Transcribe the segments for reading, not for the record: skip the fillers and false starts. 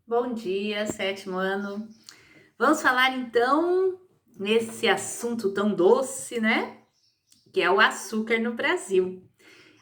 Bom dia, sétimo ano. Vamos falar então nesse assunto tão doce, né? Que é o açúcar no Brasil.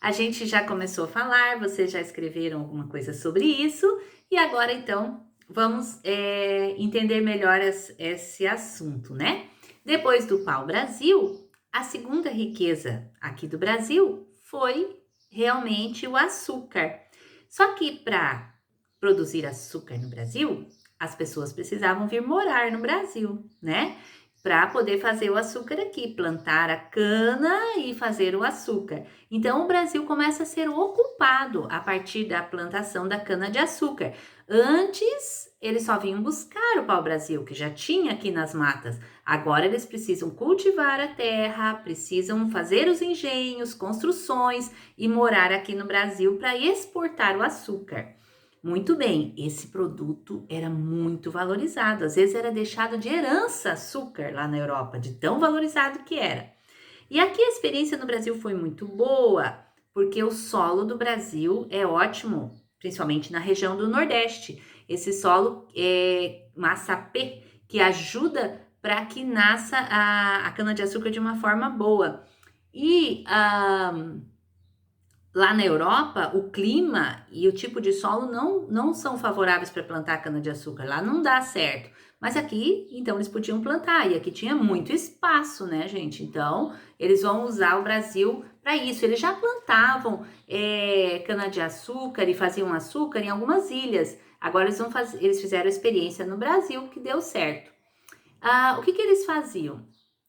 A gente já começou a falar, vocês já escreveram alguma coisa sobre isso, e agora então vamos entender melhor esse assunto, né? Depois do pau-brasil, a segunda riqueza aqui do Brasil foi realmente o açúcar. Só que para produzir açúcar no Brasil, as pessoas precisavam vir morar no Brasil, né? Para poder fazer o açúcar aqui, plantar a cana e fazer o açúcar. Então, o Brasil começa a ser ocupado a partir da plantação da cana-de-açúcar. Antes, eles só vinham buscar o pau-brasil, que já tinha aqui nas matas. Agora, eles precisam cultivar a terra, precisam fazer os engenhos, construções e morar aqui no Brasil para exportar o açúcar. Muito bem, esse produto era muito valorizado, às vezes era deixado de herança açúcar lá na Europa, de tão valorizado que era. E aqui a experiência no Brasil foi muito boa, porque o solo do Brasil é ótimo, principalmente na região do Nordeste. Esse solo é massapê, que ajuda para que nasça a cana-de-açúcar de uma forma boa. E lá na Europa, o clima e o tipo de solo não são favoráveis para plantar cana-de-açúcar. Lá não dá certo. Mas aqui, então, eles podiam plantar. E aqui tinha muito espaço, né, gente? Então, eles vão usar o Brasil para isso. Eles já plantavam cana-de-açúcar e faziam açúcar em algumas ilhas. Agora, eles fizeram a experiência no Brasil, que deu certo. O que eles faziam?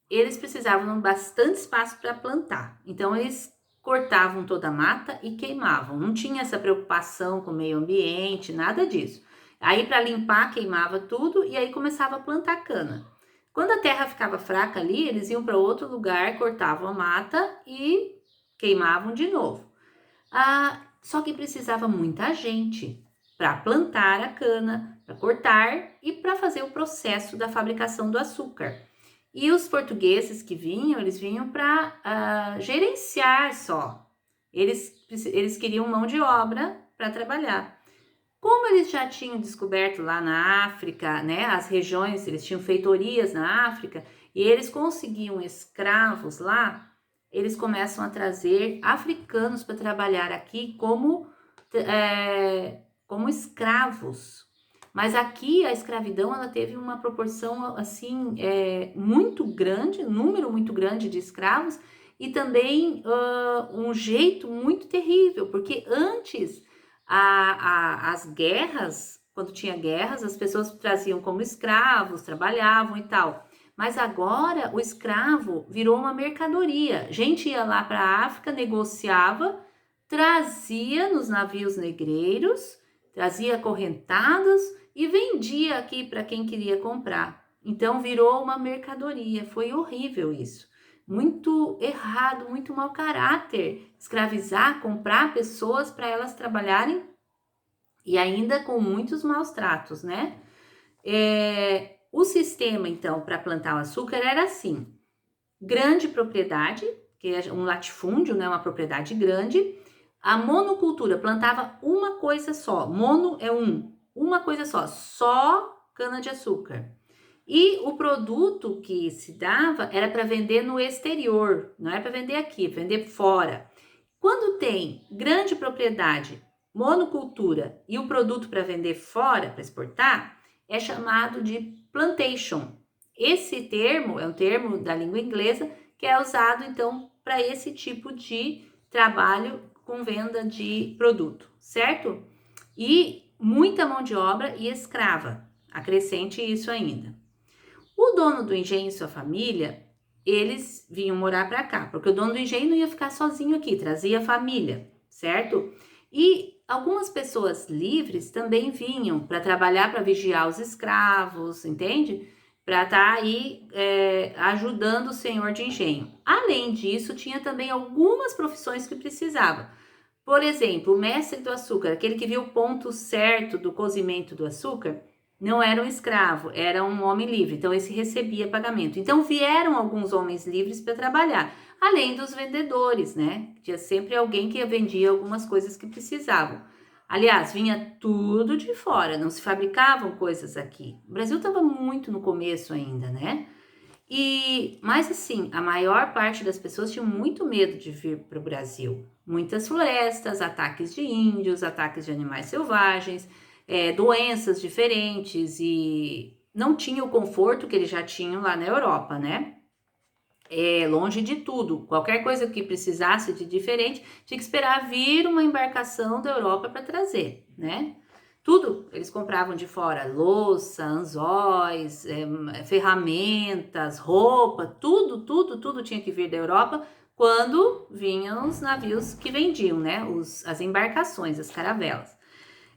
Eles precisavam de bastante espaço para plantar. Então, eles cortavam toda a mata e queimavam. Não tinha essa preocupação com o meio ambiente, nada disso. Aí, para limpar, queimava tudo e aí começava a plantar cana. Quando a terra ficava fraca ali, eles iam para outro lugar, cortavam a mata e queimavam de novo. Só que precisava muita gente para plantar a cana, para cortar e para fazer o processo da fabricação do açúcar. E os portugueses que vinham, eles vinham para gerenciar só. Eles queriam mão de obra para trabalhar. Como eles já tinham descoberto lá na África, né, as regiões, eles tinham feitorias na África, e eles conseguiam escravos lá, eles começam a trazer africanos para trabalhar aqui como escravos. Mas aqui a escravidão ela teve uma proporção assim muito grande, um número muito grande de escravos e também um jeito muito terrível, porque antes as guerras, quando tinha guerras, as pessoas traziam como escravos, trabalhavam e tal. Mas agora o escravo virou uma mercadoria. Gente ia lá para a África, negociava, trazia nos navios negreiros, trazia acorrentados e vendia aqui para quem queria comprar. Então virou uma mercadoria. Foi horrível isso. Muito errado, muito mau caráter. Escravizar, comprar pessoas para elas trabalharem e ainda com muitos maus tratos, né? O sistema, então, para plantar o açúcar era assim: grande propriedade, que é um latifúndio, né? Uma propriedade grande. A monocultura plantava uma coisa só. Mono é uma coisa só cana-de-açúcar. E o produto que se dava era para vender no exterior, não é para vender aqui, é vender fora. Quando tem grande propriedade, monocultura e o produto para vender fora, para exportar, é chamado de plantation. Esse termo é um termo da língua inglesa que é usado então para esse tipo de trabalho com venda de produto, certo? E muita mão de obra e escrava. Acrescente isso ainda. O dono do engenho e sua família, eles vinham morar para cá, porque o dono do engenho não ia ficar sozinho aqui, trazia família, certo? E algumas pessoas livres também vinham para trabalhar, para vigiar os escravos, entende? Para estar aí ajudando o senhor de engenho. Além disso, tinha também algumas profissões que precisava. Por exemplo, o mestre do açúcar, aquele que viu o ponto certo do cozimento do açúcar, não era um escravo, era um homem livre, então esse recebia pagamento. Então vieram alguns homens livres para trabalhar, além dos vendedores, né? Tinha sempre alguém que vendia algumas coisas que precisavam. Aliás, vinha tudo de fora, não se fabricavam coisas aqui. O Brasil estava muito no começo ainda, né? Mas assim, a maior parte das pessoas tinham muito medo de vir para o Brasil. Muitas florestas, ataques de índios, ataques de animais selvagens, doenças diferentes e não tinha o conforto que eles já tinham lá na Europa, né? Longe de tudo. Qualquer coisa que precisasse de diferente, tinha que esperar vir uma embarcação da Europa para trazer, né? Tudo eles compravam de fora, louça, anzóis, ferramentas, roupa, tudo tinha que vir da Europa quando vinham os navios que vendiam, né? As embarcações, as caravelas.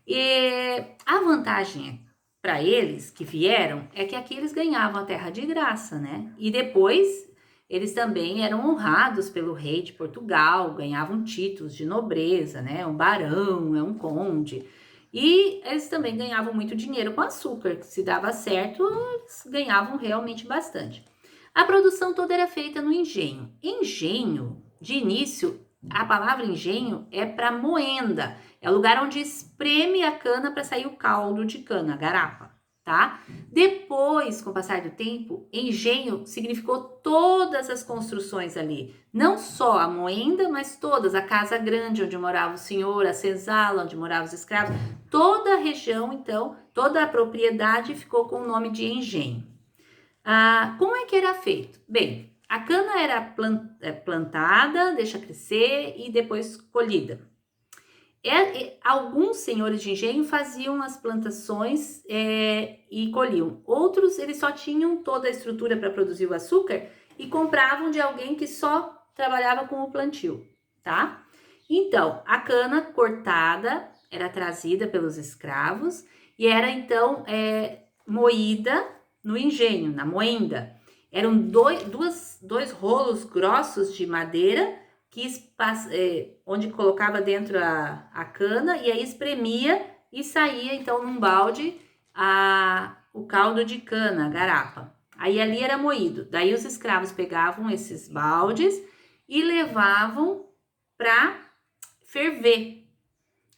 E a vantagem para eles que vieram é que aqui eles ganhavam a terra de graça, né? E depois eles também eram honrados pelo rei de Portugal, ganhavam títulos de nobreza, né? Um barão, um conde. E eles também ganhavam muito dinheiro com açúcar, que se dava certo, eles ganhavam realmente bastante. A produção toda era feita no engenho. Engenho, de início, a palavra engenho é para moenda. É o lugar onde espreme a cana para sair o caldo de cana, a garapa, tá? Depois, com o passar do tempo, engenho significou todas as construções ali. Não só a moenda, mas todas. A casa grande onde morava o senhor, a senzala onde moravam os escravos. Toda a região, então, toda a propriedade ficou com o nome de engenho. Como é que era feito? Bem, a cana era plantada, deixa crescer e depois colhida. Alguns senhores de engenho faziam as plantações e colhiam. Outros, eles só tinham toda a estrutura para produzir o açúcar e compravam de alguém que só trabalhava com o plantio, tá? Então, a cana cortada era trazida pelos escravos e era então moída no engenho, na moenda. Eram dois rolos grossos de madeira onde colocava dentro a cana e aí espremia e saía então num balde o caldo de cana, a garapa. Aí ali era moído. Daí os escravos pegavam esses baldes e levavam para ferver.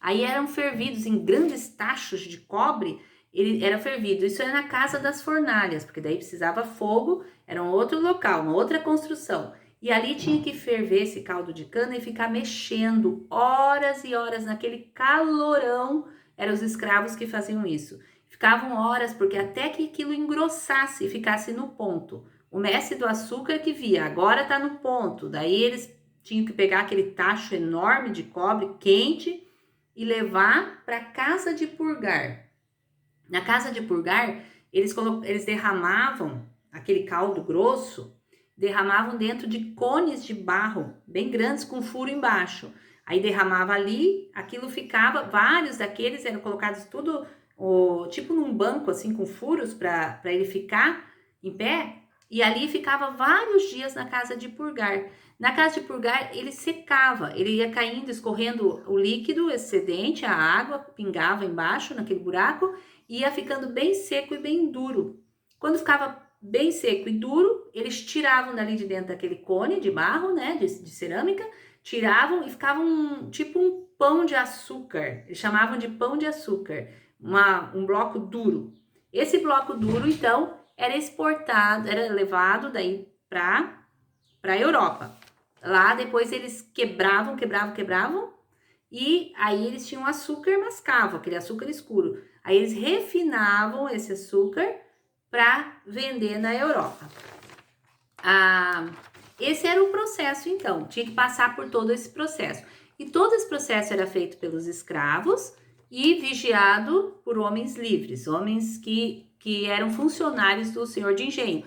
Aí eram fervidos em grandes tachos de cobre, ele era fervido. Isso era na casa das fornalhas, porque daí precisava fogo, era um outro local, uma outra construção. E ali tinha que ferver esse caldo de cana e ficar mexendo horas e horas naquele calorão. Eram os escravos que faziam isso. Ficavam horas, porque até que aquilo engrossasse e ficasse no ponto. O mestre do açúcar que via, agora tá no ponto. Daí eles tinham que pegar aquele tacho enorme de cobre quente e levar para a casa de purgar. Na casa de purgar, eles derramavam aquele caldo grosso, derramavam dentro de cones de barro bem grandes com furo embaixo. Aí derramava ali, aquilo ficava, vários daqueles eram colocados tudo tipo num banco assim com furos para ele ficar em pé, e ali ficava vários dias na casa de purgar. Na casa de purgar ele secava, ele ia caindo, escorrendo o líquido excedente, a água pingava embaixo naquele buraco, ia ficando bem seco e bem duro. Quando ficava bem seco e duro, eles tiravam dali de dentro daquele cone de barro, né, de cerâmica, tiravam e ficavam tipo um pão de açúcar. Eles chamavam de pão de açúcar, um bloco duro. Esse bloco duro, então, era exportado, era levado daí para a Europa. Lá depois eles quebravam e aí eles tinham açúcar mascavo, aquele açúcar escuro. Aí eles refinavam esse açúcar para vender na Europa. Esse era o processo, então, tinha que passar por todo esse processo. E todo esse processo era feito pelos escravos e vigiado por homens livres, homens que eram funcionários do senhor de engenho.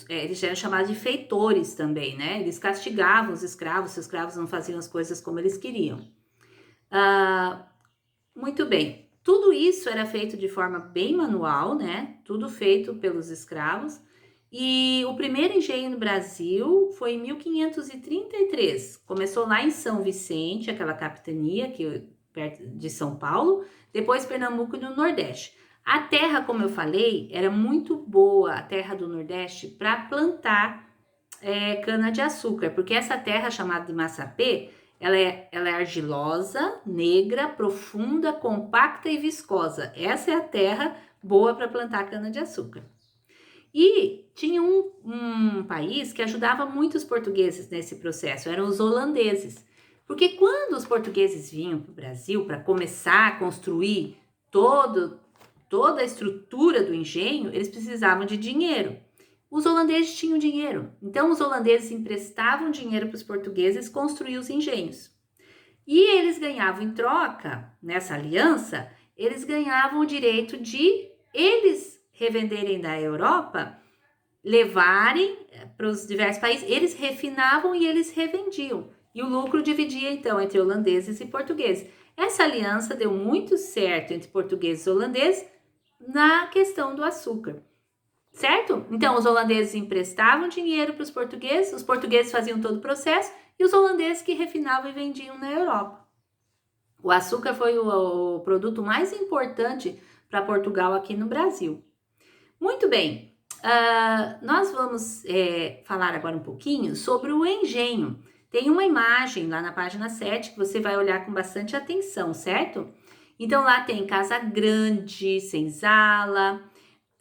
Eles eram chamados de feitores também, né? Eles castigavam os escravos, se os escravos não faziam as coisas como eles queriam. Muito bem, tudo isso era feito de forma bem manual, né? Tudo feito pelos escravos. E o primeiro engenho no Brasil foi em 1533. Começou lá em São Vicente, aquela capitania perto de São Paulo, depois Pernambuco e no Nordeste. A terra, como eu falei, era muito boa, a terra do Nordeste, para plantar cana-de-açúcar, porque essa terra chamada de Massapê, Ela é argilosa, negra, profunda, compacta e viscosa. Essa é a terra boa para plantar cana-de-açúcar. E tinha um país que ajudava muito os portugueses nesse processo, eram os holandeses. Porque quando os portugueses vinham para o Brasil para começar a construir toda a estrutura do engenho, eles precisavam de dinheiro. Os holandeses tinham dinheiro, então os holandeses emprestavam dinheiro para os portugueses construir os engenhos. E eles ganhavam em troca, nessa aliança, eles ganhavam o direito de eles revenderem da Europa, levarem para os diversos países, eles refinavam e eles revendiam. E o lucro dividia então entre holandeses e portugueses. Essa aliança deu muito certo entre portugueses e holandeses na questão do açúcar. Certo? Então, os holandeses emprestavam dinheiro para os portugueses faziam todo o processo e os holandeses que refinavam e vendiam na Europa. O açúcar foi o produto mais importante para Portugal aqui no Brasil. Muito bem, nós vamos falar agora um pouquinho sobre o engenho. Tem uma imagem lá na página 7 que você vai olhar com bastante atenção, certo? Então, lá tem casa grande, senzala.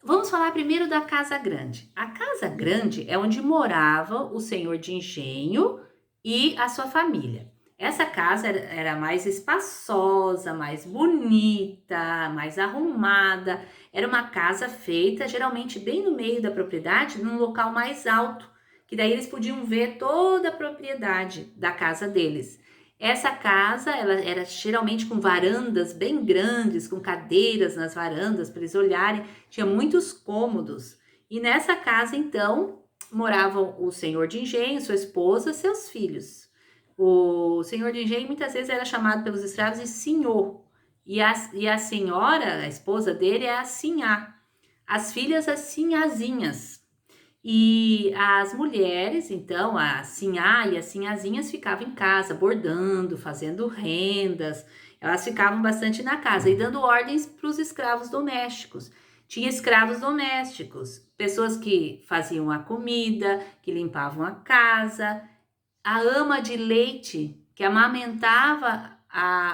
Vamos falar primeiro da casa grande. A casa grande é onde morava o senhor de engenho e a sua família. Essa casa era mais espaçosa, mais bonita, mais arrumada. Era uma casa feita geralmente bem no meio da propriedade, num local mais alto, que daí eles podiam ver toda a propriedade da casa deles. Essa casa, ela era geralmente com varandas bem grandes, com cadeiras nas varandas para eles olharem. Tinha muitos cômodos. E nessa casa, então, moravam o senhor de engenho, sua esposa, seus filhos. O senhor de engenho muitas vezes era chamado pelos escravos de senhor. E a senhora, a esposa dele, é a sinhá. As filhas, as sinhazinhas. E as mulheres, então, a sinhá e as sinhazinhas ficavam em casa, bordando, fazendo rendas. Elas ficavam bastante na casa e dando ordens para os escravos domésticos. Tinha escravos domésticos, pessoas que faziam a comida, que limpavam a casa. A ama de leite, que amamentava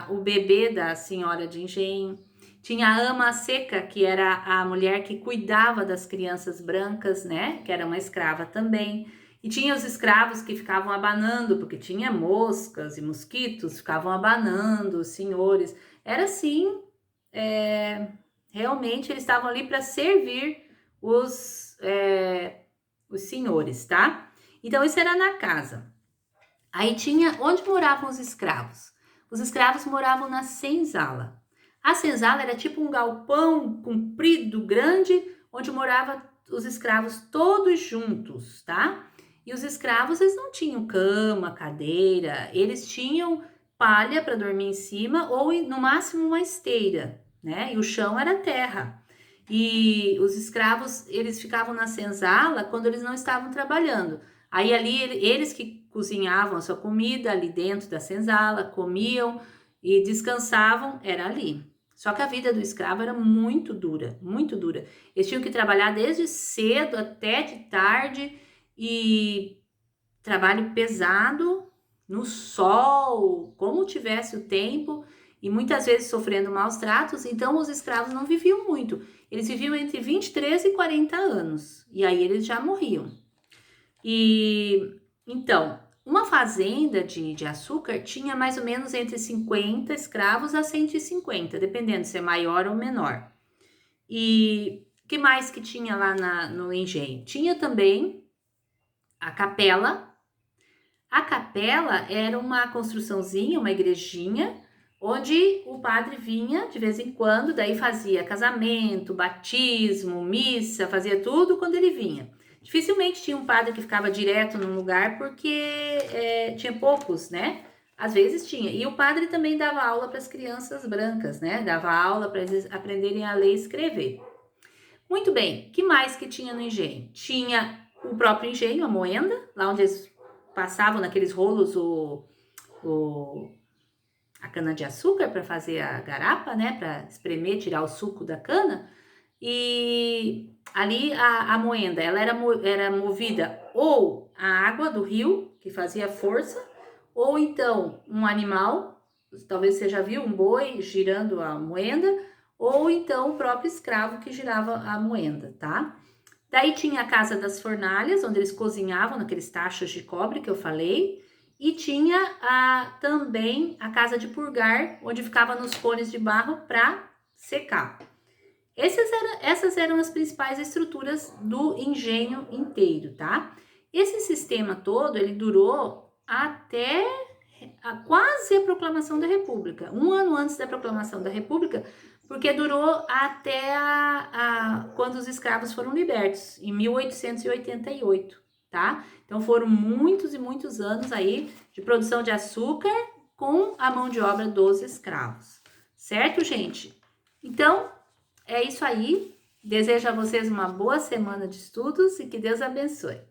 o bebê da senhora de engenho. Tinha a ama seca, que era a mulher que cuidava das crianças brancas, né? Que era uma escrava também. E tinha os escravos que ficavam abanando, porque tinha moscas e mosquitos, ficavam abanando os senhores. Era assim, realmente eles estavam ali para servir os senhores, tá? Então, isso era na casa. Aí tinha, onde moravam os escravos? Os escravos moravam na senzala. A senzala era tipo um galpão comprido, grande, onde moravam os escravos todos juntos, tá? E os escravos, eles não tinham cama, cadeira, eles tinham palha para dormir em cima ou no máximo uma esteira, né? E o chão era terra. E os escravos, eles ficavam na senzala quando eles não estavam trabalhando. Aí ali eles que cozinhavam a sua comida ali dentro da senzala, comiam e descansavam, era ali. Só que a vida do escravo era muito dura, muito dura. Eles tinham que trabalhar desde cedo até de tarde e trabalho pesado no sol, como tivesse o tempo e muitas vezes sofrendo maus tratos. Então os escravos não viviam muito. Eles viviam entre 23 e 40 anos e aí eles já morriam. E então, uma fazenda de açúcar tinha mais ou menos entre 50 escravos a 150, dependendo se é maior ou menor. E o que mais que tinha lá no engenho? Tinha também a capela. A capela era uma construçãozinha, uma igrejinha, onde o padre vinha de vez em quando, daí fazia casamento, batismo, missa, fazia tudo quando ele vinha. Dificilmente tinha um padre que ficava direto num lugar, porque tinha poucos, né? Às vezes tinha. E o padre também dava aula para as crianças brancas, né? Dava aula para eles aprenderem a ler e escrever. Muito bem, o que mais que tinha no engenho? Tinha o próprio engenho, a moenda, lá onde eles passavam naqueles rolos a cana-de-açúcar para fazer a garapa, né? Para espremer, tirar o suco da cana. E ali a moenda, ela era movida ou a água do rio, que fazia força, ou então um animal, talvez você já viu um boi girando a moenda, ou então o próprio escravo que girava a moenda, tá? Daí tinha a casa das fornalhas, onde eles cozinhavam naqueles tachos de cobre que eu falei, e tinha também a casa de purgar, onde ficava nos cones de barro para secar. Essas eram as principais estruturas do engenho inteiro, tá? Esse sistema todo, ele durou até quase a proclamação da República. Um ano antes da proclamação da República, porque durou até quando os escravos foram libertos, em 1888, tá? Então foram muitos e muitos anos aí de produção de açúcar com a mão de obra dos escravos. Certo, gente? Então, é isso aí. Desejo a vocês uma boa semana de estudos e que Deus abençoe.